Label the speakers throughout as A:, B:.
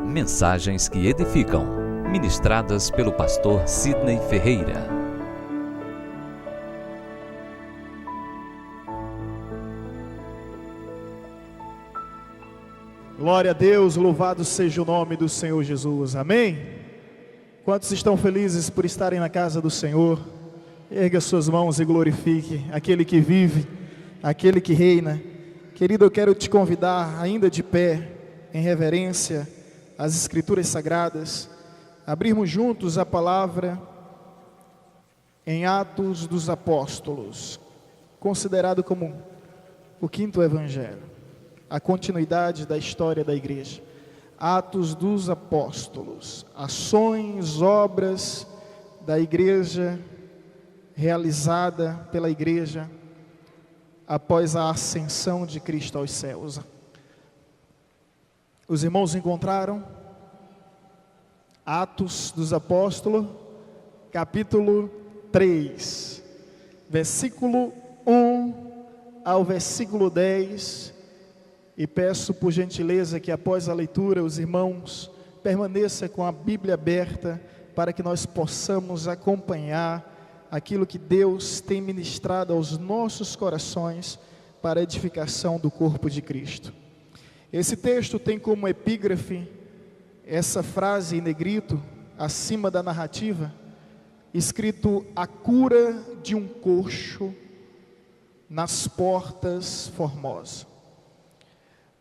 A: Mensagens que edificam, ministradas pelo pastor Sidney Ferreira.
B: Glória a Deus, louvado seja o nome do Senhor Jesus, amém? Quantos estão felizes por estarem na casa do Senhor? Erga suas mãos e glorifique aquele que vive, aquele que reina. Querido, eu quero te convidar, ainda de pé, em reverência às Escrituras Sagradas, abrirmos juntos a palavra em Atos dos Apóstolos, considerado como o quinto evangelho, a continuidade da história da igreja. Atos dos Apóstolos, ações, obras da igreja, realizada pela igreja após a ascensão de Cristo aos céus. Os irmãos encontraram Atos dos Apóstolos, capítulo 3, versículo 1 ao versículo 10, e peço por gentileza que após a leitura os irmãos permaneçam com a Bíblia aberta para que nós possamos acompanhar aquilo que Deus tem ministrado aos nossos corações para a edificação do corpo de Cristo. Esse texto tem como epígrafe essa frase em negrito, acima da narrativa, escrito: a cura de um coxo nas portas formosas.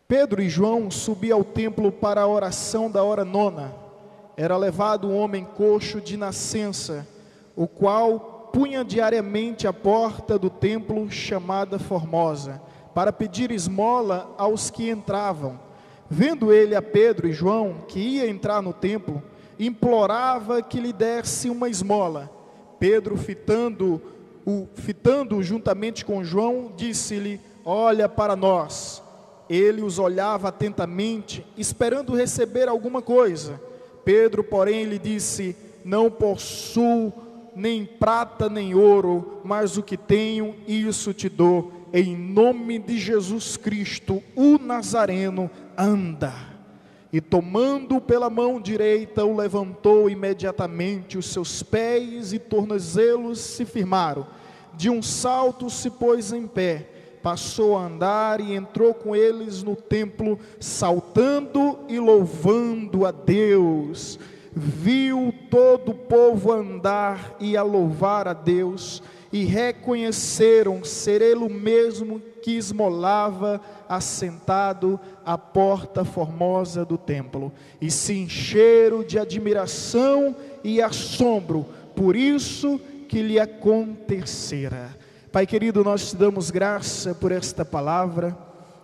B: Pedro e João subiam ao templo para a oração da hora nona. Era levado um homem coxo de nascença, o qual punha diariamente a porta do templo chamada Formosa, para pedir esmola aos que entravam. Vendo ele a Pedro e João, que ia entrar no templo, implorava que lhe desse uma esmola. Pedro, fitando-o juntamente com João, disse-lhe: olha para nós. Ele os olhava atentamente, esperando receber alguma coisa. Pedro, porém, lhe disse: não possuo nem prata nem ouro, mas o que tenho, isso te dou. Em nome de Jesus Cristo, o Nazareno, anda. E tomando-o pela mão direita, o levantou imediatamente. Os seus pés e tornozelos se firmaram. De um salto se pôs em pé, passou a andar e entrou com eles no templo, saltando e louvando a Deus. Viu todo o povo andar e a louvar a Deus, e reconheceram ser ele o mesmo que esmolava assentado à porta formosa do templo, e se encheram de admiração e assombro por isso que lhe acontecera. Pai querido, nós te damos graça por esta palavra,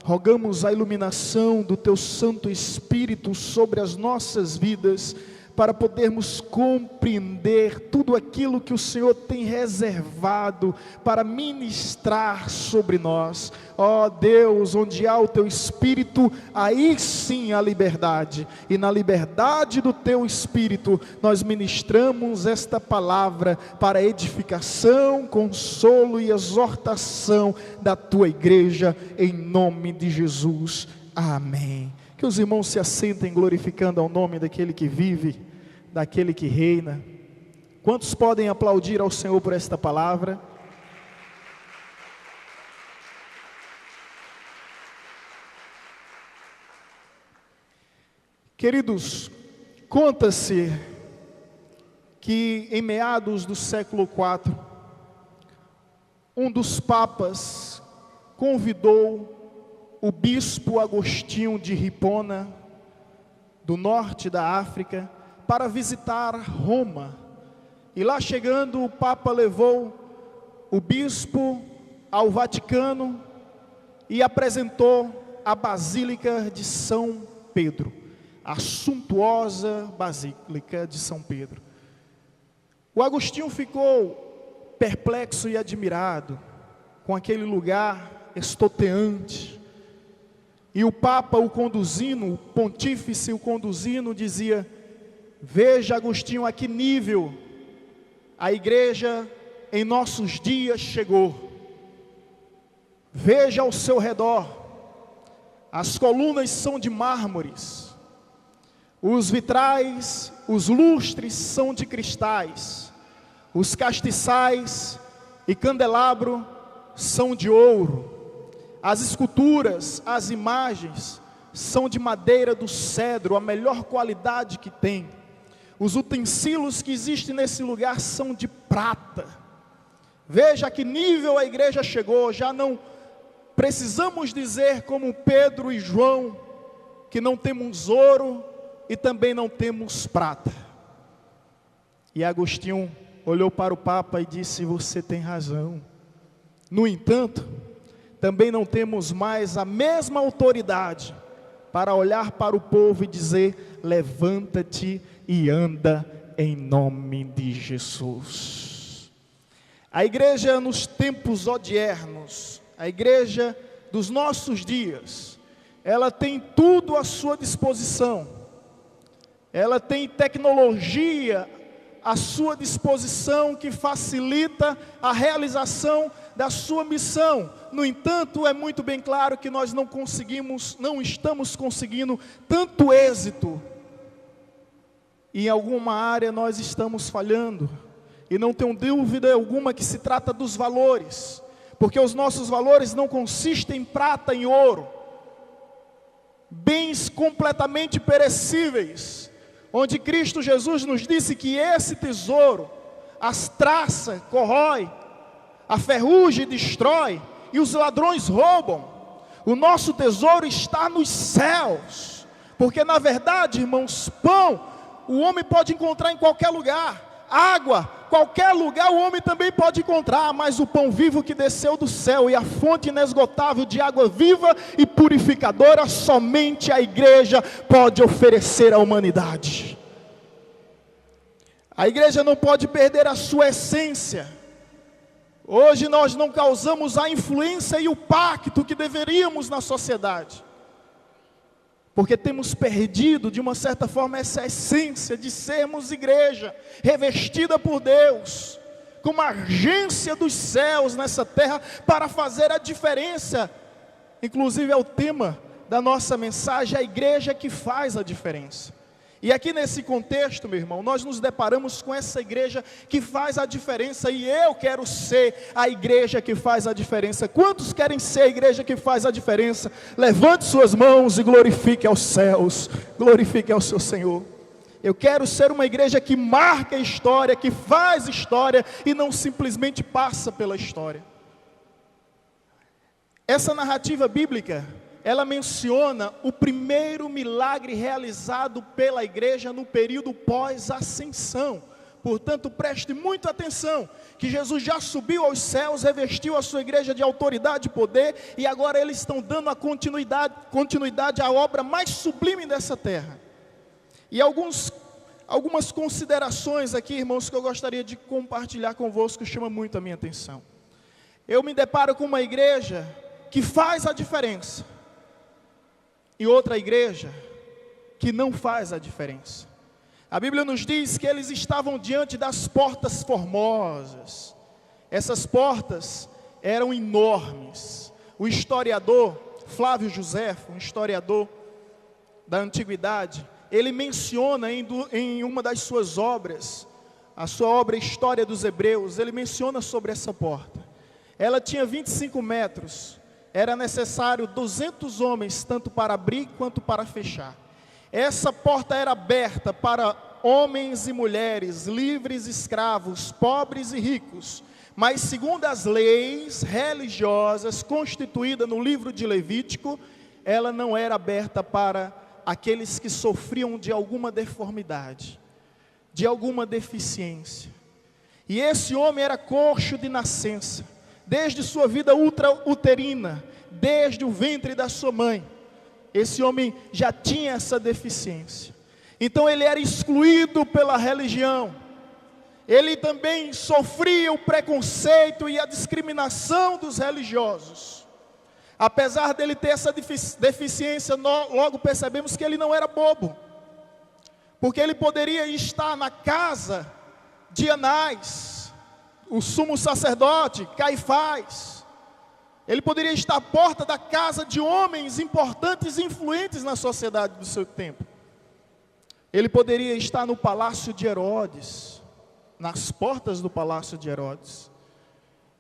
B: rogamos a iluminação do teu Santo Espírito sobre as nossas vidas, para podermos compreender tudo aquilo que o Senhor tem reservado para ministrar sobre nós. Ó Deus, onde há o teu Espírito, aí sim há liberdade, e na liberdade do teu Espírito, nós ministramos esta palavra para edificação, consolo e exortação da tua igreja, em nome de Jesus, amém. Que os irmãos se assentem glorificando ao nome daquele que vive, daquele que reina. Quantos podem aplaudir ao Senhor por esta palavra? Queridos, conta-se que em meados do século IV, um dos papas convidou o bispo Agostinho de Hipona, do norte da África, para visitar Roma. E lá chegando, o Papa levou o bispo ao Vaticano e apresentou a Basílica de São Pedro, a suntuosa Basílica de São Pedro. O Agostinho ficou perplexo e admirado com aquele lugar estoteante. E o Papa o conduzindo, o pontífice o conduzindo, dizia: veja, Agostinho, a que nível A igreja em nossos dias chegou. Veja ao seu redor, as colunas são de mármores, os vitrais, os lustres são de cristais, os castiçais e candelabro são de ouro, as esculturas, as imagens são de madeira do cedro, a melhor qualidade que tem. Os utensílios que existem nesse lugar são de prata. Veja a que nível a igreja chegou. Já não precisamos dizer como Pedro e João, que não temos ouro e também não temos prata. E Agostinho olhou para o Papa e disse: você tem razão. No entanto, também não temos mais a mesma autoridade para olhar para o povo e dizer: levanta-te e anda em nome de Jesus. A igreja nos tempos odiernos, a igreja dos nossos dias, ela tem tudo à sua disposição. Ela tem tecnologia à sua disposição que facilita a realização da sua missão. No entanto, é muito bem claro que nós não estamos conseguindo tanto êxito. E em alguma área nós estamos falhando. E não tenho dúvida alguma que se trata dos valores. Porque os nossos valores não consistem em prata e ouro. Bens completamente perecíveis. Onde Cristo Jesus nos disse que esse tesouro, as traças corrói, a ferrugem destrói e os ladrões roubam. O nosso tesouro está nos céus. Porque na verdade, irmãos, pão o homem pode encontrar em qualquer lugar. Água, qualquer lugar o homem também pode encontrar. Mas o pão vivo que desceu do céu e a fonte inesgotável de água viva e purificadora, somente a igreja pode oferecer à humanidade. A igreja não pode perder a sua essência. Hoje nós não causamos a influência e o pacto que deveríamos na sociedade. Porque temos perdido, de uma certa forma, essa essência de sermos igreja, revestida por Deus, como agência dos céus nessa terra, para fazer a diferença. Inclusive é o tema da nossa mensagem, a igreja que faz a diferença. E aqui nesse contexto, meu irmão, nós nos deparamos com essa igreja que faz a diferença. E eu quero ser a igreja que faz a diferença. Quantos querem ser a igreja que faz a diferença? Levante suas mãos e glorifique aos céus. Glorifique ao seu Senhor. Eu quero ser uma igreja que marca a história, que faz história e não simplesmente passa pela história. Essa narrativa bíblica, ela menciona o primeiro milagre realizado pela igreja no período pós-ascensão. Portanto, preste muita atenção, que Jesus já subiu aos céus, revestiu a sua igreja de autoridade e poder, e agora eles estão dando a continuidade à obra mais sublime dessa terra. E algumas considerações aqui, irmãos, que eu gostaria de compartilhar convosco, que chama muito a minha atenção. Eu me deparo com uma igreja que faz a diferença, e outra igreja que não faz a diferença. A Bíblia nos diz que eles estavam diante das portas formosas. Essas portas eram enormes. O historiador Flávio Joséfo, um historiador da antiguidade, ele menciona em uma das suas obras, a sua obra História dos Hebreus, ele menciona sobre essa porta. Ela tinha 25 metros. Era necessário 200 homens, tanto para abrir quanto para fechar. Essa porta era aberta para homens e mulheres, livres e escravos, pobres e ricos. Mas segundo as leis religiosas constituídas no livro de Levítico, ela não era aberta para aqueles que sofriam de alguma deformidade, de alguma deficiência. E esse homem era coxo de nascença. Desde sua vida ultrauterina, desde o ventre da sua mãe, esse homem já tinha essa deficiência. Então ele era excluído pela religião. Ele também sofria o preconceito e a discriminação dos religiosos. Apesar dele ter essa deficiência, logo percebemos que ele não era bobo. Porque ele poderia estar na casa de Anás, o sumo sacerdote, Caifás. Ele poderia estar à porta da casa de homens importantes e influentes na sociedade do seu tempo. Ele poderia estar no palácio de Herodes, nas portas do palácio de Herodes.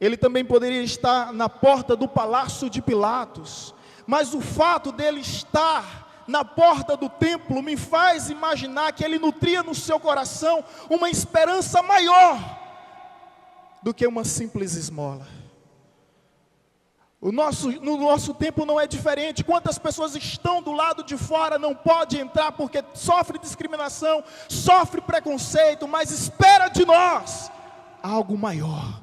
B: Ele também poderia estar na porta do palácio de Pilatos. Mas o fato dele estar na porta do templo me faz imaginar que ele nutria no seu coração uma esperança maior do que uma simples esmola. No nosso tempo não é diferente. Quantas pessoas estão do lado de fora, não pode entrar porque sofre discriminação, sofre preconceito, mas espera de nós algo maior,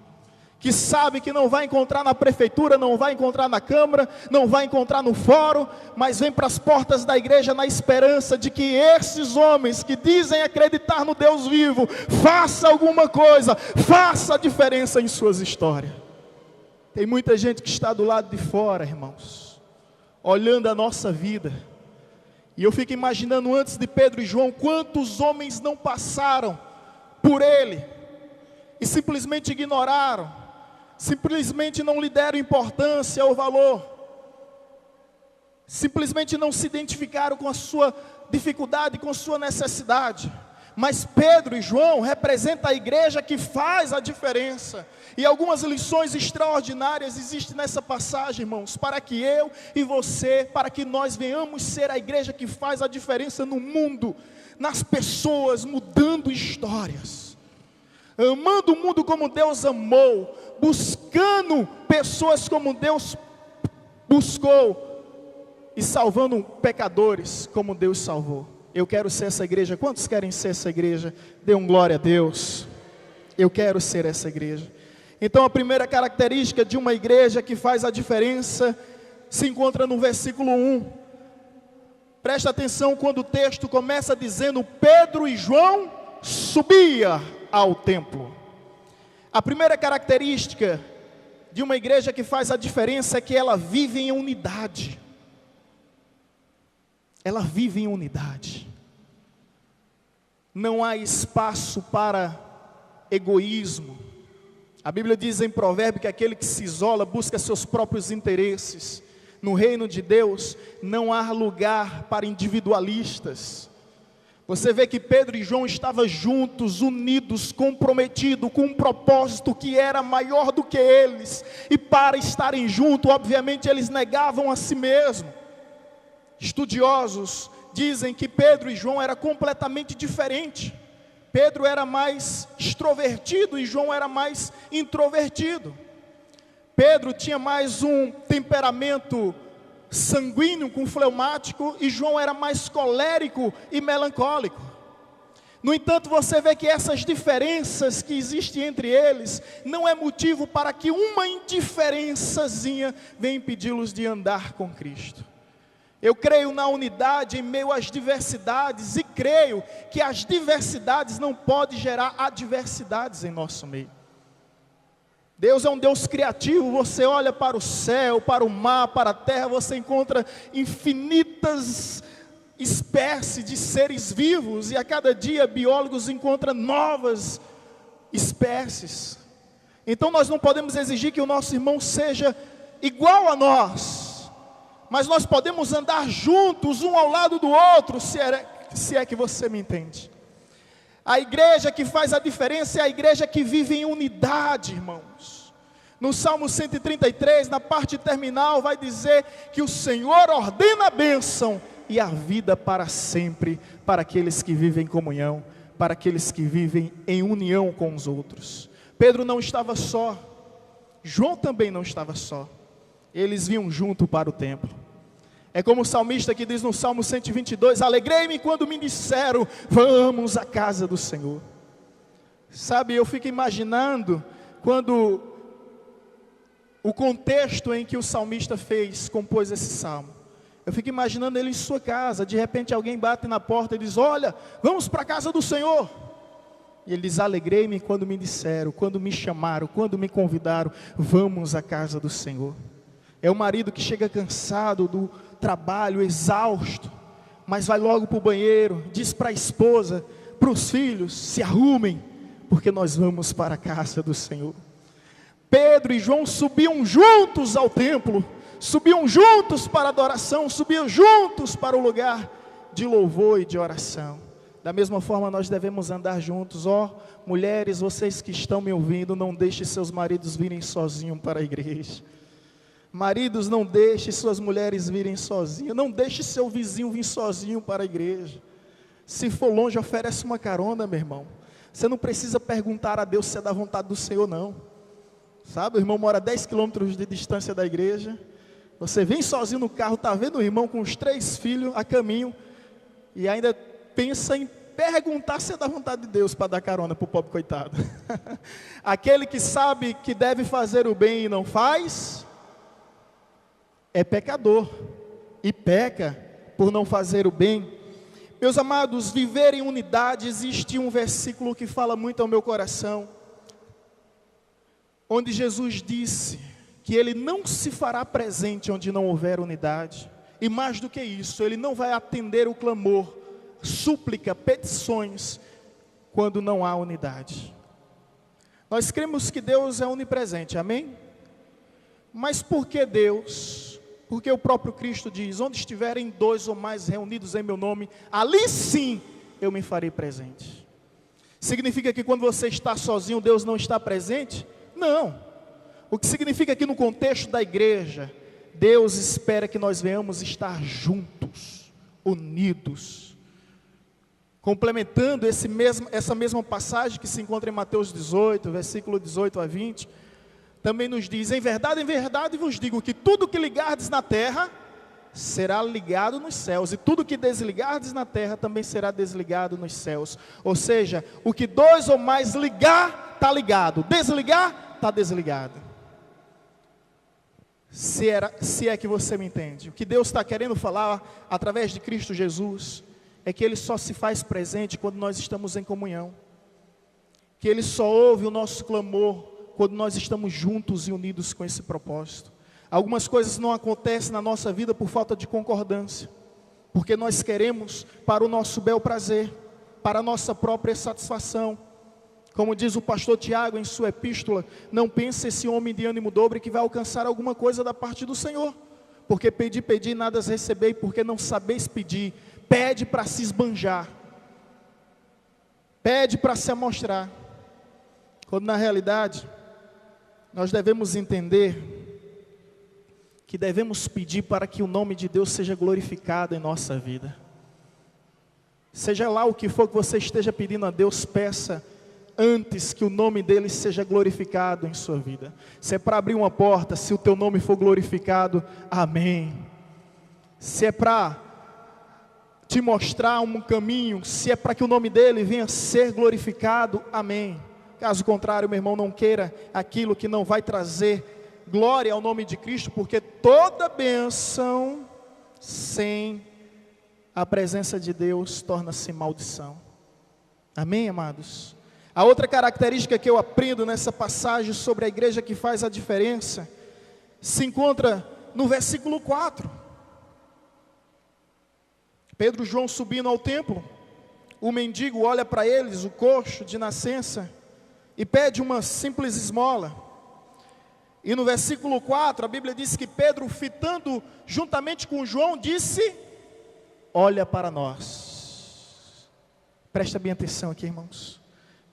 B: que sabe que não vai encontrar na prefeitura, não vai encontrar na câmara, não vai encontrar no fórum, mas vem para as portas da igreja na esperança de que esses homens que dizem acreditar no Deus vivo, faça alguma coisa, faça a diferença em suas histórias. Tem muita gente que está do lado de fora, irmãos, olhando a nossa vida, e eu fico imaginando antes de Pedro e João, quantos homens não passaram por ele, e simplesmente ignoraram, simplesmente não lhe deram importância ou valor, simplesmente não se identificaram com a sua dificuldade, com a sua necessidade. Mas Pedro e João representam a igreja que faz a diferença. E algumas lições extraordinárias existem nessa passagem, irmãos, para que eu e você, para que nós venhamos ser a igreja que faz a diferença no mundo, nas pessoas, mudando histórias, amando o mundo como Deus amou, buscando pessoas como Deus buscou, e salvando pecadores como Deus salvou. Eu quero ser essa igreja. Quantos querem ser essa igreja? Dê um glória a Deus. Eu quero ser essa igreja. Então a primeira característica de uma igreja que faz a diferença se encontra no versículo 1. Presta atenção quando o texto começa dizendo: Pedro e João subia ao templo. A primeira característica de uma igreja que faz a diferença é que ela vive em unidade. Ela vive em unidade. Não há espaço para egoísmo. A Bíblia diz em Provérbio que aquele que se isola busca seus próprios interesses. No reino de Deus não há lugar para individualistas. Você vê que Pedro e João estavam juntos, unidos, comprometidos com um propósito que era maior do que eles. E para estarem juntos, obviamente, eles negavam a si mesmos. Estudiosos dizem que Pedro e João eram completamente diferentes. Pedro era mais extrovertido e João era mais introvertido. Pedro tinha mais um temperamento sanguíneo com fleumático e João era mais colérico e melancólico. No entanto, você vê que essas diferenças que existem entre eles não é motivo para que uma indiferençazinha venha impedi-los de andar com Cristo. Eu creio na unidade em meio às diversidades e creio que as diversidades não podem gerar adversidades em nosso meio. Deus é um Deus criativo. Você olha para o céu, para o mar, para a terra, você encontra infinitas espécies de seres vivos, e a cada dia biólogos encontram novas espécies. Então nós não podemos exigir que o nosso irmão seja igual a nós, mas nós podemos andar juntos, um ao lado do outro, se é que você me entende. A igreja que faz a diferença é a igreja que vive em unidade, irmãos. No Salmo 133, na parte terminal, vai dizer que o Senhor ordena a bênção e a vida para sempre, para aqueles que vivem em comunhão, para aqueles que vivem em união com os outros. Pedro não estava só, João também não estava só, eles vinham junto para o templo. É como o salmista que diz no Salmo 122, alegrei-me quando me disseram, vamos à casa do Senhor. Sabe, eu fico imaginando quando o contexto em que o salmista compôs esse salmo. Eu fico imaginando ele em sua casa, de repente alguém bate na porta e diz, olha, vamos para a casa do Senhor. E ele diz, alegrei-me quando me disseram, quando me chamaram, quando me convidaram, vamos à casa do Senhor. É o marido que chega cansado do trabalho, exausto, mas vai logo para o banheiro, diz para a esposa, para os filhos, se arrumem, porque nós vamos para a casa do Senhor. Pedro e João subiam juntos ao templo, subiam juntos para a adoração, subiam juntos para o lugar de louvor e de oração. Da mesma forma nós devemos andar juntos. Mulheres, vocês que estão me ouvindo, não deixem seus maridos virem sozinhos para a igreja. Maridos, não deixem suas mulheres virem sozinhas. Não deixe seu vizinho vir sozinho para a igreja. Se for longe, oferece uma carona, meu irmão. Você não precisa perguntar a Deus se é da vontade do Senhor, não. Sabe, o irmão mora a 10 quilômetros de distância da igreja. Você vem sozinho no carro, está vendo o irmão com os 3 filhos a caminho, e ainda pensa em perguntar se é da vontade de Deus para dar carona para o pobre coitado. Aquele que sabe que deve fazer o bem e não faz, é pecador, e peca por não fazer o bem. Meus amados, viver em unidade, existe um versículo que fala muito ao meu coração, onde Jesus disse que Ele não se fará presente onde não houver unidade, e mais do que isso, Ele não vai atender o clamor, súplica, petições, quando não há unidade. Nós cremos que Deus é onipresente, amém? Mas por que Deus? Porque o próprio Cristo diz: onde estiverem 2 ou mais reunidos em meu nome, ali sim eu me farei presente. Significa que quando você está sozinho, Deus não está presente? Não. O que significa que no contexto da igreja, Deus espera que nós venhamos estar juntos, unidos. Complementando essa mesma passagem que se encontra em Mateus 18, versículo 18 a 20, também nos diz: em verdade vos digo que tudo que ligardes na terra, será ligado nos céus, e tudo que desligardes na terra, também será desligado nos céus. Ou seja, o que 2 ou mais ligar, está ligado, desligar, está desligado. Se é que você me entende, o que Deus está querendo falar através de Cristo Jesus, é que Ele só se faz presente quando nós estamos em comunhão, que Ele só ouve o nosso clamor quando nós estamos juntos e unidos com esse propósito. Algumas coisas não acontecem na nossa vida por falta de concordância, porque nós queremos para o nosso bel prazer, para a nossa própria satisfação. Como diz o pastor Tiago em sua epístola: não pense esse homem de ânimo dobre que vai alcançar alguma coisa da parte do Senhor, porque pedi, nada recebei, porque não sabeis pedir. Pede para se esbanjar, pede para se amostrar, quando na realidade nós devemos entender que devemos pedir para que o nome de Deus seja glorificado em nossa vida. Seja lá o que for que você esteja pedindo a Deus, peça antes que o nome dele seja glorificado em sua vida. Se é para abrir uma porta, se o teu nome for glorificado, amém. Se é para te mostrar um caminho, se é para que o nome dele venha a ser glorificado, amém. Caso contrário, meu irmão, não queira aquilo que não vai trazer glória ao nome de Cristo, porque toda bênção sem a presença de Deus torna-se maldição. Amém, amados? A outra característica que eu aprendo nessa passagem sobre a igreja que faz a diferença, se encontra no versículo 4. Pedro e João subindo ao templo, o mendigo olha para eles, o coxo de nascença, e pede uma simples esmola. E no versículo 4, a Bíblia diz que Pedro, fitando juntamente com João, disse: olha para nós. Presta bem atenção aqui, irmãos.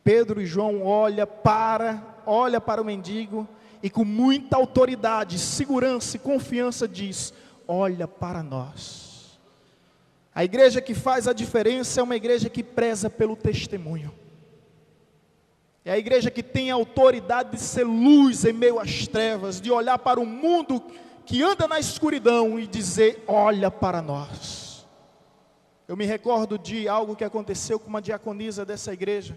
B: Pedro e João olha para o mendigo, e com muita autoridade, segurança e confiança diz: olha para nós. A igreja que faz a diferença é uma igreja que preza pelo testemunho. É a igreja que tem a autoridade de ser luz em meio às trevas, de olhar para o mundo que anda na escuridão e dizer: olha para nós. Eu me recordo de algo que aconteceu com uma diaconisa dessa igreja,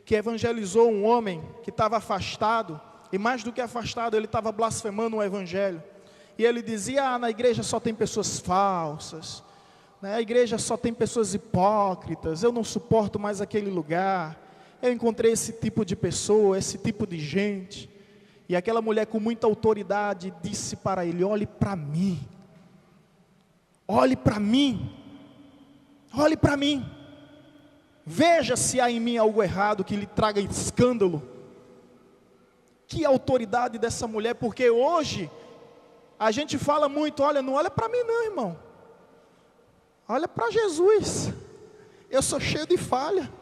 B: que evangelizou um homem que estava afastado, e mais do que afastado, ele estava blasfemando o evangelho. E ele dizia: na igreja só tem pessoas falsas, a igreja só tem pessoas hipócritas, eu não suporto mais aquele lugar, eu encontrei esse tipo de pessoa, esse tipo de gente. E aquela mulher com muita autoridade disse para ele: olhe para mim, olhe para mim, olhe para mim. Veja se há em mim algo errado que lhe traga escândalo. Que autoridade dessa mulher, porque hoje a gente fala muito, olha, não olha para mim não, irmão. Olha para Jesus. Eu sou cheio de falha.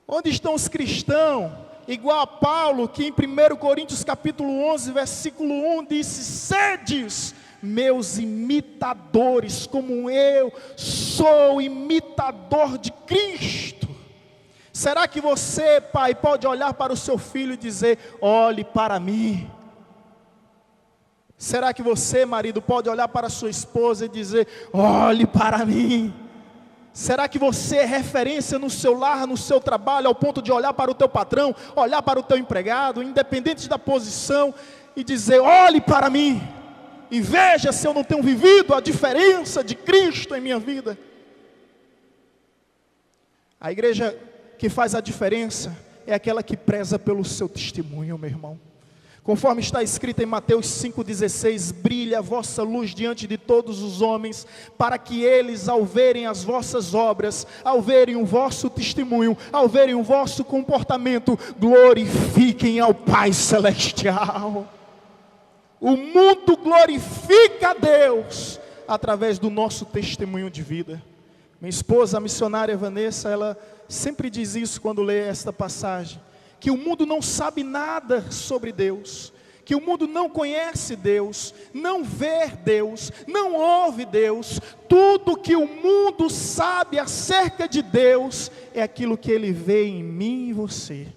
B: Onde estão os cristãos, igual a Paulo, que em 1 Coríntios capítulo 11, versículo 1, disse: sedes meus imitadores, como eu sou imitador de Cristo. Será que você, pai, pode olhar para o seu filho e dizer: olhe para mim? Será que você, marido, pode olhar para a sua esposa e dizer: olhe para mim? Será que você é referência no seu lar, no seu trabalho, ao ponto de olhar para o teu patrão, olhar para o teu empregado, independente da posição, e dizer: olhe para mim, e veja se eu não tenho vivido a diferença de Cristo em minha vida? A igreja que faz a diferença é aquela que preza pelo seu testemunho, meu irmão. Conforme está escrito em Mateus 5,16: brilha a vossa luz diante de todos os homens, para que eles, ao verem as vossas obras, ao verem o vosso testemunho, ao verem o vosso comportamento, glorifiquem ao Pai Celestial. O mundo glorifica a Deus através do nosso testemunho de vida. Minha esposa, a missionária Vanessa, ela sempre diz isso quando lê esta passagem, que o mundo não sabe nada sobre Deus, que o mundo não conhece Deus, não vê Deus, não ouve Deus. Tudo que o mundo sabe acerca de Deus é aquilo que ele vê em mim e você,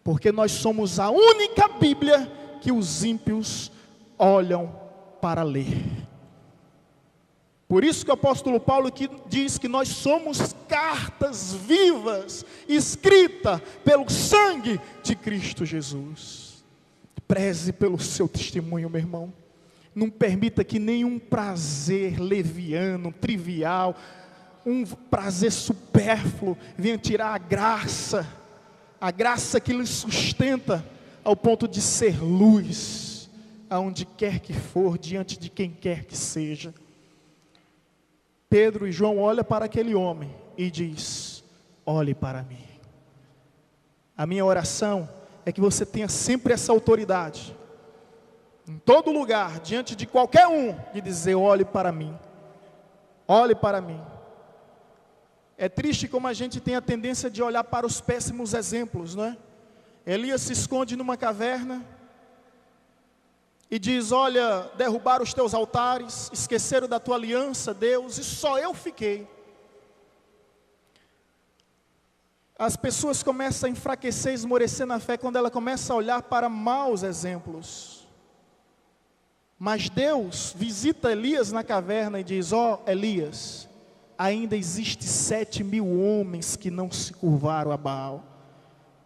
B: porque nós somos a única Bíblia que os ímpios olham para ler. Por isso que o apóstolo Paulo diz que nós somos cartas vivas, escritas pelo sangue de Cristo Jesus. Preze pelo seu testemunho, meu irmão. Não permita que nenhum prazer leviano, trivial, um prazer supérfluo venha tirar a graça que lhe sustenta ao ponto de ser luz, aonde quer que for, diante de quem quer que seja. Pedro e João olham para aquele homem e diz: olhe para mim. A minha oração é que você tenha sempre essa autoridade, em todo lugar, diante de qualquer um, de dizer: olhe para mim, olhe para mim. É triste como a gente tem a tendência de olhar para os péssimos exemplos, não é? Elias se esconde numa caverna e diz: olha, derrubaram os teus altares, esqueceram da tua aliança, Deus, e só eu fiquei. As pessoas começam a enfraquecer, esmorecer na fé, quando ela começa a olhar para maus exemplos. Mas Deus visita Elias na caverna e diz: ó, Elias, ainda existe 7.000 homens que não se curvaram a Baal.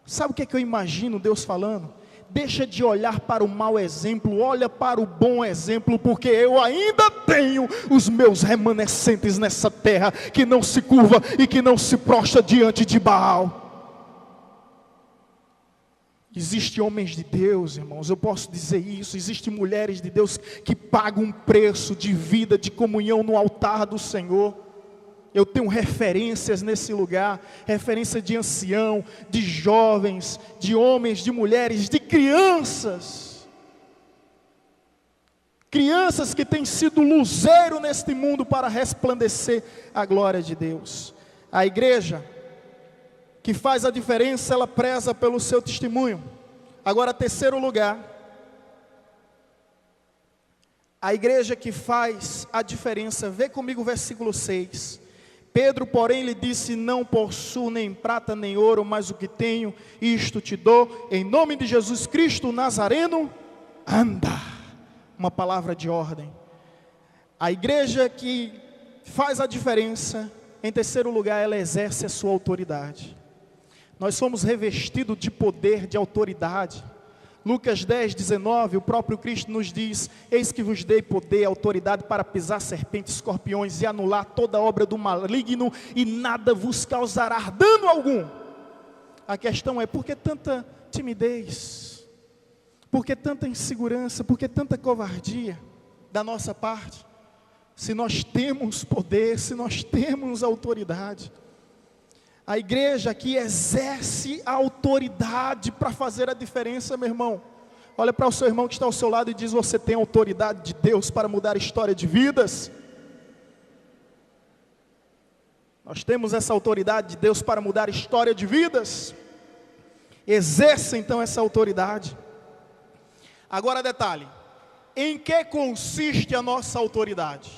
B: Sabe o que é que eu imagino Deus falando? Deixa de olhar para o mau exemplo, olha para o bom exemplo, porque eu ainda tenho os meus remanescentes nessa terra, que não se curva e que não se prostra diante de Baal. Existem homens de Deus, irmãos, eu posso dizer isso, existem mulheres de Deus que pagam um preço de vida, de comunhão no altar do Senhor. Eu tenho referências nesse lugar, referência de ancião, de jovens, de homens, de mulheres, de crianças. Crianças que têm sido luzeiro neste mundo para resplandecer a glória de Deus. A igreja que faz a diferença, ela preza pelo seu testemunho. Agora, terceiro lugar, a igreja que faz a diferença, vê comigo o versículo 6. Pedro, porém, lhe disse: não possuo nem prata nem ouro, mas o que tenho, isto te dou, em nome de Jesus Cristo o Nazareno, anda. Uma palavra de ordem. A igreja que faz a diferença, em terceiro lugar, ela exerce a sua autoridade. Nós somos revestidos de poder, de autoridade. Lucas 10, 19, o próprio Cristo nos diz: eis que vos dei poder, autoridade para pisar serpentes, escorpiões e anular toda obra do maligno, e nada vos causará dano algum. A questão é: por que tanta timidez? Por que tanta insegurança? Por que tanta covardia da nossa parte? Se nós temos poder, se nós temos autoridade. A igreja que exerce a autoridade para fazer a diferença, meu irmão. Olha para o seu irmão que está ao seu lado e diz: você tem autoridade de Deus para mudar a história de vidas. Nós temos essa autoridade de Deus para mudar a história de vidas. Exerça então essa autoridade. Agora detalhe, em que consiste a nossa autoridade?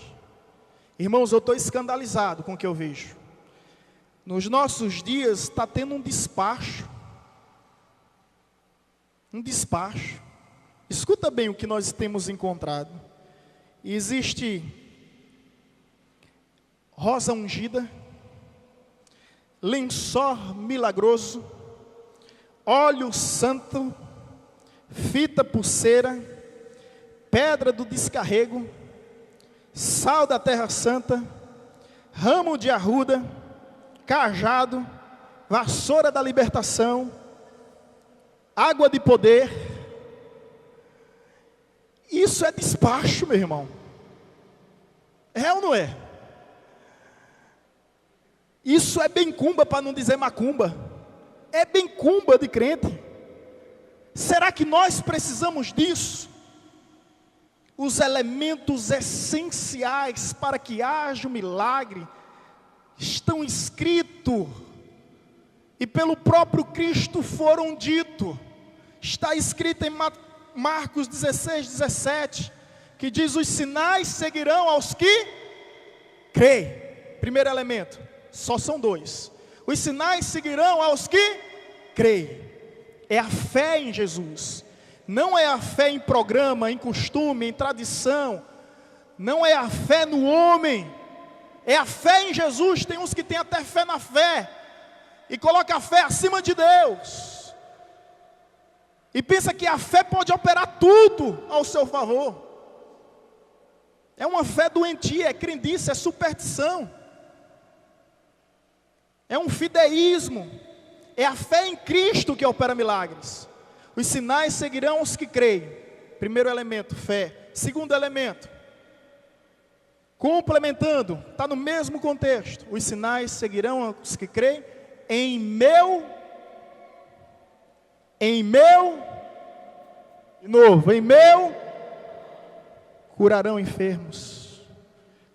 B: Irmãos, eu estou escandalizado com o que eu vejo. Nos nossos dias está tendo um despacho. Escuta bem o que nós temos encontrado. Existe rosa ungida, lençol milagroso, óleo santo, fita pulseira, pedra do descarrego, sal da terra santa, ramo de arruda, cajado, vassoura da libertação, água de poder. Isso é despacho, meu irmão. É ou não é? Isso é bencumba, para não dizer macumba. É bencumba de crente. Será que nós precisamos disso? Os elementos essenciais para que haja um milagre estão escritos e pelo próprio Cristo foram ditos. Está escrito em Marcos 16, 17, que diz: os sinais seguirão aos que creem. Primeiro elemento, só são dois. Os sinais seguirão aos que creem. É a fé em Jesus. Não é a fé em programa, em costume, em tradição. Não é a fé no homem. É a fé em Jesus. Tem uns que têm até fé na fé e coloca a fé acima de Deus e pensa que a fé pode operar tudo ao seu favor. É uma fé doentia, é crendice, é superstição, é um fideísmo. É a fé em Cristo que opera milagres. Os sinais seguirão os que creem. Primeiro elemento, fé. Segundo elemento, complementando, está no mesmo contexto: os sinais seguirão os que creem em meu, de novo, em meu, curarão enfermos,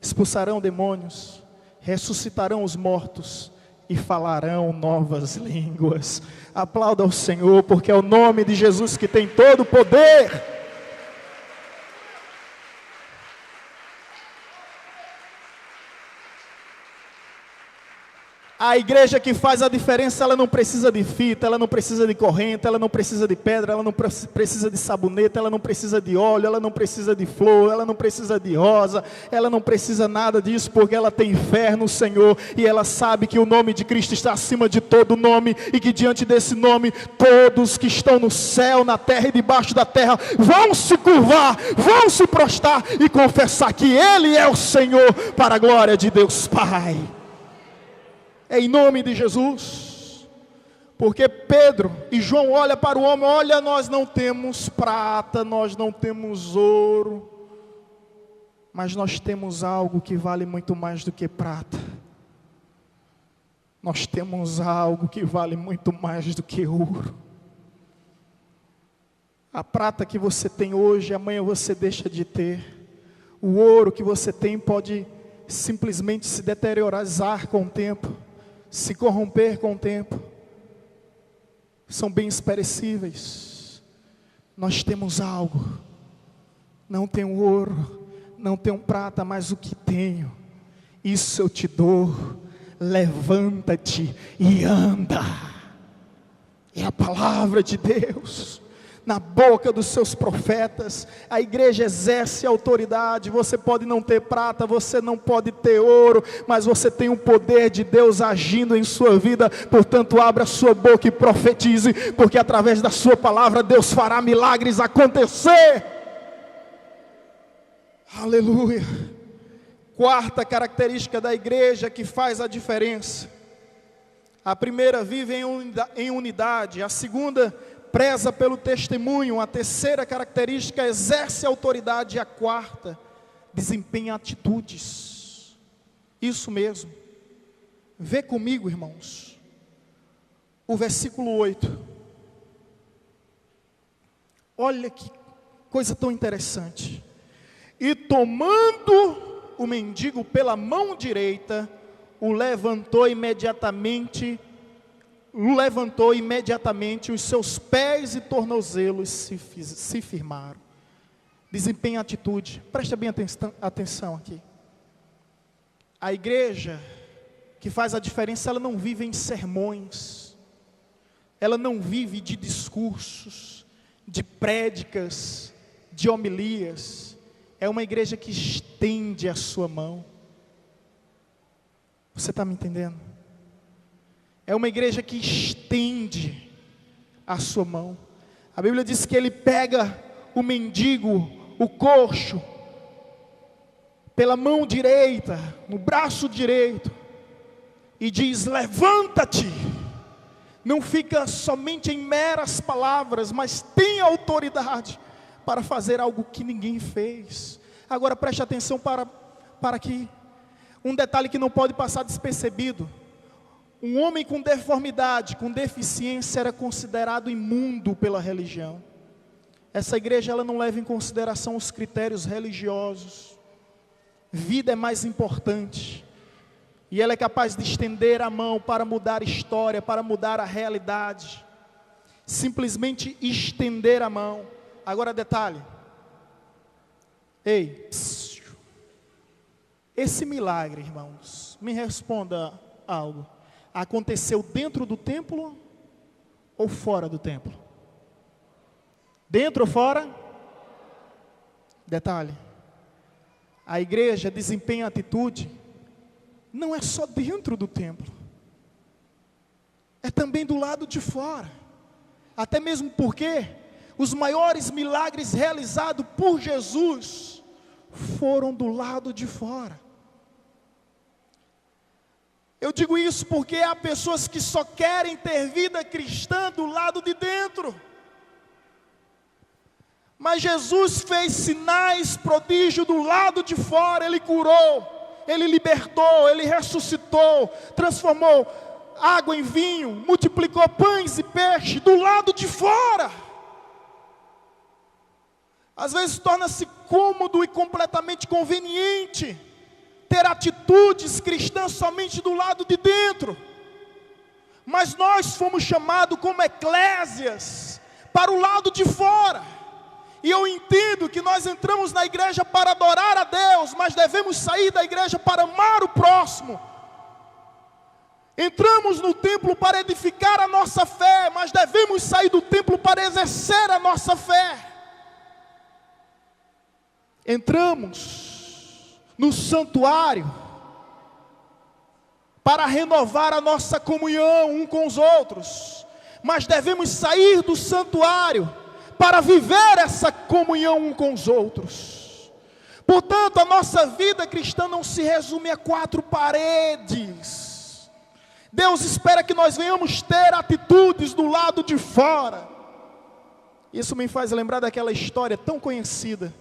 B: expulsarão demônios, ressuscitarão os mortos e falarão novas línguas. Aplauda ao Senhor, porque é o nome de Jesus que tem todo o poder. A igreja que faz a diferença, ela não precisa de fita, ela não precisa de corrente, ela não precisa de pedra, ela não precisa de sabonete, ela não precisa de óleo, ela não precisa de flor, ela não precisa de rosa, ela não precisa nada disso, porque ela tem fé no Senhor, e ela sabe que o nome de Cristo está acima de todo nome, e que diante desse nome, todos que estão no céu, na terra e debaixo da terra, vão se curvar, vão se prostrar, e confessar que Ele é o Senhor, para a glória de Deus Pai. É em nome de Jesus. Porque Pedro e João olham para o homem: olha, nós não temos prata, nós não temos ouro, mas nós temos algo que vale muito mais do que prata. Nós temos algo que vale muito mais do que ouro. A prata que você tem hoje, amanhã você deixa de ter. O ouro que você tem pode simplesmente se deteriorar com o tempo, se corromper com o tempo. São bens perecíveis. Nós temos algo. Não tenho ouro, não tenho prata, mas o que tenho, isso eu te dou. Levanta-te e anda. É a palavra de Deus na boca dos seus profetas. A igreja exerce autoridade. Você pode não ter prata, você não pode ter ouro, mas você tem o poder de Deus agindo em sua vida. Portanto, abra sua boca e profetize, porque através da sua palavra Deus fará milagres acontecer. Aleluia. Quarta característica da igreja que faz a diferença: a primeira, vive em unidade. A segunda, preza pelo testemunho. A terceira característica, exerce autoridade. E a quarta, desempenha atitudes. Isso mesmo. Vê comigo, irmãos. o versículo 8. Olha que coisa tão interessante. E tomando o mendigo pela mão direita, o levantou imediatamente, os seus pés e tornozelos se firmaram. Desempenha atitude. Presta bem atenção aqui. A igreja que faz a diferença, ela não vive em sermões, ela não vive de discursos, de prédicas, de homilias. É uma igreja que estende a sua mão. Você está me entendendo? É uma igreja que estende a sua mão. A Bíblia diz que ele pega o mendigo, o coxo, pela mão direita, no braço direito, e diz: levanta-te. Não fica somente em meras palavras, mas tem autoridade para fazer algo que ninguém fez. Agora preste atenção para que um detalhe que não pode passar despercebido. Um homem com deformidade, com deficiência, era considerado imundo pela religião. Essa igreja, ela não leva em consideração os critérios religiosos. Vida é mais importante. E ela é capaz de estender a mão para mudar a história, para mudar a realidade. Simplesmente estender a mão. Agora detalhe. Esse milagre, irmãos, me responda algo. Aconteceu dentro do templo ou fora do templo? Dentro ou fora? Detalhe. A igreja desempenha atitude, não é só dentro do templo, é também do lado de fora. Até mesmo porque os maiores milagres realizados por Jesus foram do lado de fora. Eu digo isso porque há pessoas que só querem ter vida cristã do lado de dentro. Mas Jesus fez sinais, prodígio do lado de fora. Ele curou, Ele libertou, Ele ressuscitou, transformou água em vinho, multiplicou pães e peixe do lado de fora. Às vezes torna-se cômodo e completamente conveniente ter atitudes cristãs somente do lado de dentro. Mas nós fomos chamados como eclésias para o lado de fora. E eu entendo que nós entramos na igreja para adorar a Deus, mas devemos sair da igreja para amar o próximo. Entramos no templo para edificar a nossa fé, mas devemos sair do templo para exercer a nossa fé. Entramos no santuário para renovar a nossa comunhão um com os outros, mas devemos sair do santuário para viver essa comunhão um com os outros. Portanto, a nossa vida cristã não se resume a 4 paredes. Deus espera que nós venhamos ter atitudes do lado de fora. Isso me faz lembrar daquela história tão conhecida,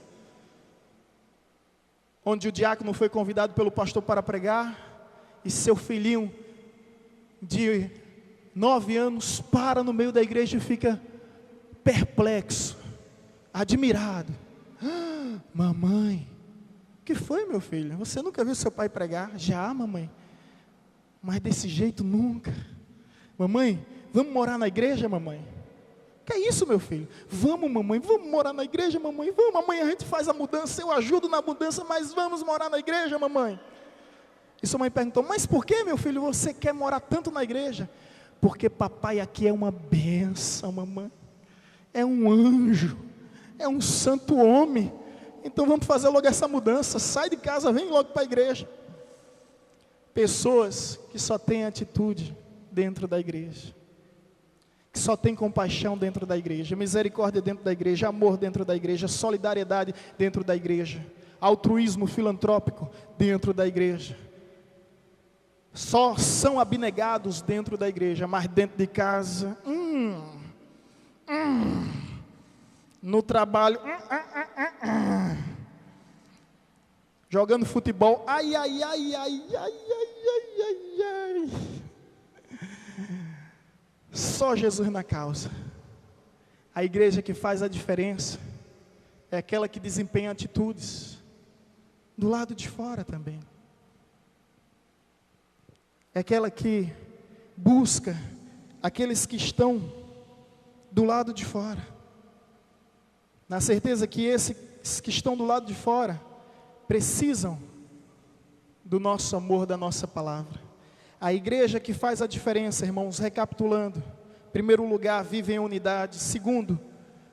B: onde o diácono foi convidado pelo pastor para pregar, e seu filhinho de 9 anos para no meio da igreja e fica perplexo, admirado. Mamãe, o que foi, meu filho? Você nunca viu seu pai pregar? Já, mamãe, mas desse jeito nunca. Mamãe, vamos morar na igreja, mamãe? Que é isso, meu filho? Vamos, mamãe, vamos morar na igreja, mamãe? Vamos, amanhã a gente faz a mudança, eu ajudo na mudança, mas vamos morar na igreja, mamãe? E sua mãe perguntou: mas por que, meu filho, você quer morar tanto na igreja? Porque papai aqui é uma bênção, mamãe. É um anjo, é um santo homem. Então vamos fazer logo essa mudança. Sai de casa, vem logo para a igreja. Pessoas que só têm atitude dentro da igreja, que só tem compaixão dentro da igreja, misericórdia dentro da igreja, amor dentro da igreja, solidariedade dentro da igreja, altruísmo filantrópico dentro da igreja. Só são abnegados dentro da igreja, mas dentro de casa, no trabalho, jogando futebol, ai, ai, ai, ai, ai, ai, ai, ai, ai. só Jesus na causa. A igreja que faz a diferença é aquela que desempenha atitudes do lado de fora também. É aquela que busca aqueles que estão do lado de fora, na certeza que esses que estão do lado de fora precisam do nosso amor, da nossa palavra. A igreja que faz a diferença, irmãos, recapitulando: primeiro lugar, vive em unidade. Segundo,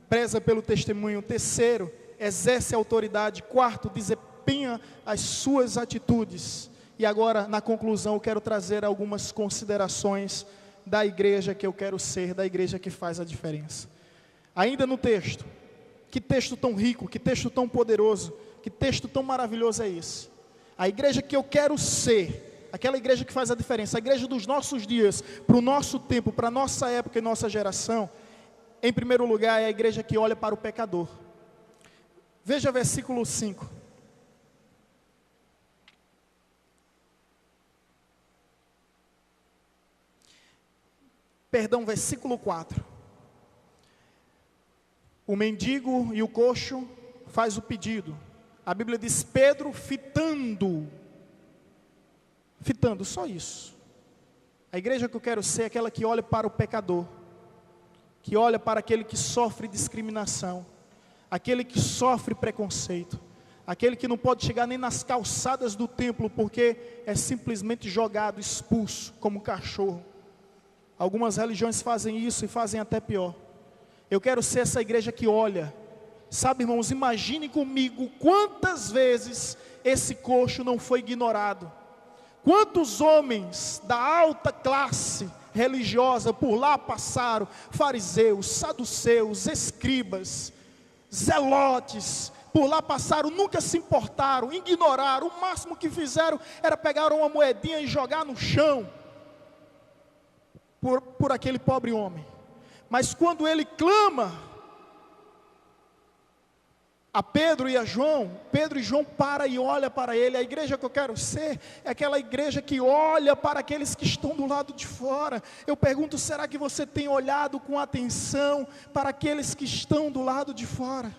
B: preza pelo testemunho. Terceiro, exerce autoridade. Quarto, desempenha as suas atitudes. E agora, na conclusão, eu quero trazer algumas considerações da igreja que eu quero ser, da igreja que faz a diferença. Ainda no texto, que texto tão rico, que texto tão poderoso, que texto tão maravilhoso é esse? A igreja que eu quero ser, aquela igreja que faz a diferença, a igreja dos nossos dias, para o nosso tempo, para a nossa época e nossa geração, em primeiro lugar é a igreja que olha para o pecador. Veja versículo 5. Perdão, versículo 4. O mendigo e o coxo faz o pedido. A Bíblia diz: Pedro fitando, só isso. A igreja que eu quero ser é aquela que olha para o pecador, que olha para aquele que sofre discriminação, aquele que sofre preconceito, aquele que não pode chegar nem nas calçadas do templo, porque é simplesmente jogado, expulso, como cachorro. Algumas religiões fazem isso e fazem até pior. Eu quero ser essa igreja que olha. Sabe, irmãos, imagine comigo quantas vezes esse coxo não foi ignorado. Quantos homens da alta classe religiosa por lá passaram, fariseus, saduceus, escribas, zelotes, por lá passaram, nunca se importaram, ignoraram. O máximo que fizeram era pegar uma moedinha e jogar no chão por aquele pobre homem. Mas quando ele clama a Pedro e a João, Pedro e João para e olha para ele. A igreja que eu quero ser é aquela igreja que olha para aqueles que estão do lado de fora. Eu pergunto, será que você tem olhado com atenção para aqueles que estão do lado de fora?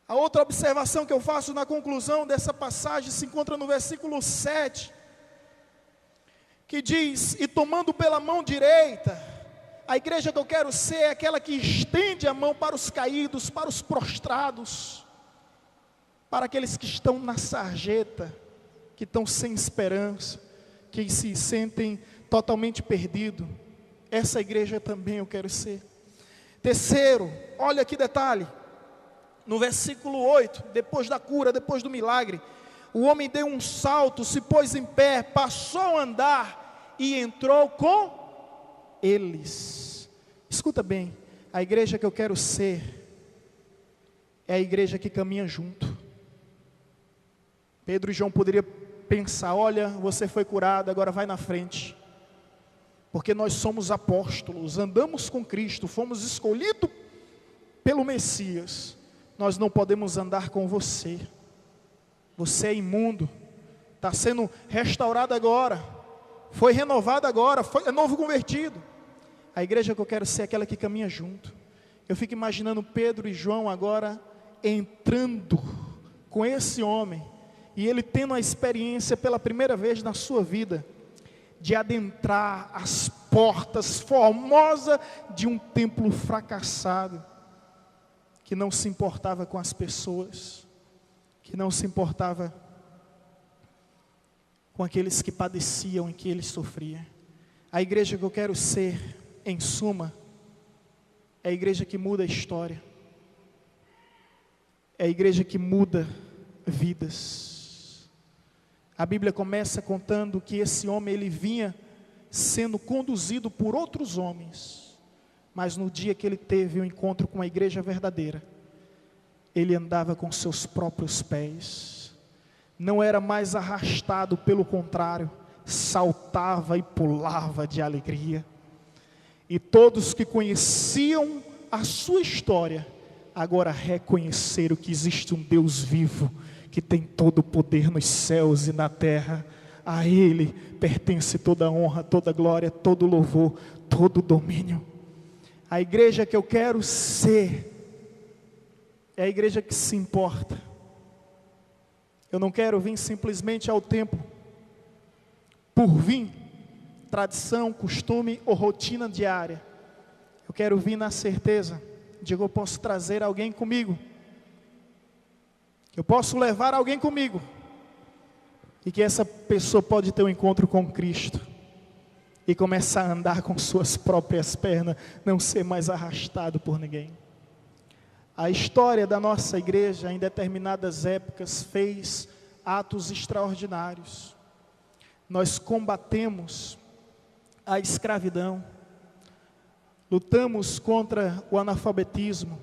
B: A outra observação que eu faço na conclusão dessa passagem se encontra no versículo 7, que diz: e tomando pela mão direita. A igreja que eu quero ser é aquela que estende a mão para os caídos, para os prostrados, para aqueles que estão na sarjeta, que estão sem esperança, que se sentem totalmente perdidos. Essa igreja também eu quero ser. Terceiro, olha que detalhe, no versículo 8, depois da cura, depois do milagre, o homem deu um salto, se pôs em pé, passou a andar e entrou com eles. Escuta bem, a igreja que eu quero ser é a igreja que caminha junto. Pedro e João poderiam pensar: olha, você foi curado, agora vai na frente, porque nós somos apóstolos, andamos com Cristo, fomos escolhidos pelo Messias. Nós não podemos andar com você. Você é imundo, está sendo restaurado agora, foi renovado agora, é novo convertido. A igreja que eu quero ser é aquela que caminha junto. Eu fico imaginando Pedro e João agora entrando com esse homem, e ele tendo a experiência pela primeira vez na sua vida, de adentrar as portas formosas de um templo fracassado, que não se importava com as pessoas, que não se importava com aqueles que padeciam e que ele sofria. A igreja que eu quero ser, em suma, é a igreja que muda a história, é a igreja que muda vidas. A Bíblia começa contando que esse homem, ele vinha sendo conduzido por outros homens, mas no dia que ele teve um encontro com a igreja verdadeira, ele andava com seus próprios pés, não era mais arrastado, pelo contrário, saltava e pulava de alegria. E todos que conheciam a sua história, agora reconheceram que existe um Deus vivo, que tem todo o poder nos céus e na terra. A Ele pertence toda a honra, toda a glória, todo o louvor, todo o domínio. A igreja que eu quero ser é a igreja que se importa. Eu não quero vir simplesmente ao templo por vir, tradição, costume ou rotina diária. Eu quero vir na certeza de que eu posso trazer alguém comigo, que eu posso levar alguém comigo, e que essa pessoa pode ter um encontro com Cristo e começar a andar com suas próprias pernas, não ser mais arrastado por ninguém. A história da nossa igreja em determinadas épocas fez atos extraordinários. Nós combatemos a escravidão, lutamos contra o analfabetismo,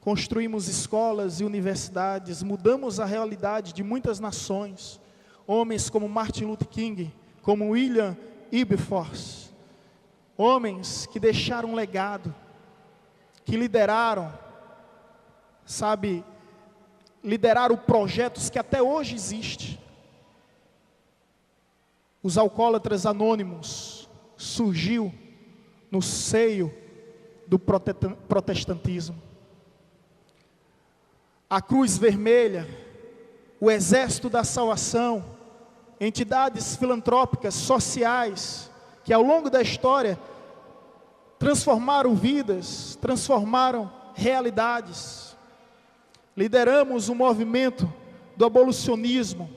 B: construímos escolas e universidades, mudamos a realidade de muitas nações. Homens como Martin Luther King, como William Wilberforce, homens que deixaram um legado, que lideraram, lideraram projetos que até hoje existem. Os alcoólatras anônimos surgiu no seio do protestantismo. A Cruz Vermelha, o Exército da Salvação, entidades filantrópicas, sociais, que ao longo da história transformaram vidas, transformaram realidades. Lideramos o movimento do abolicionismo,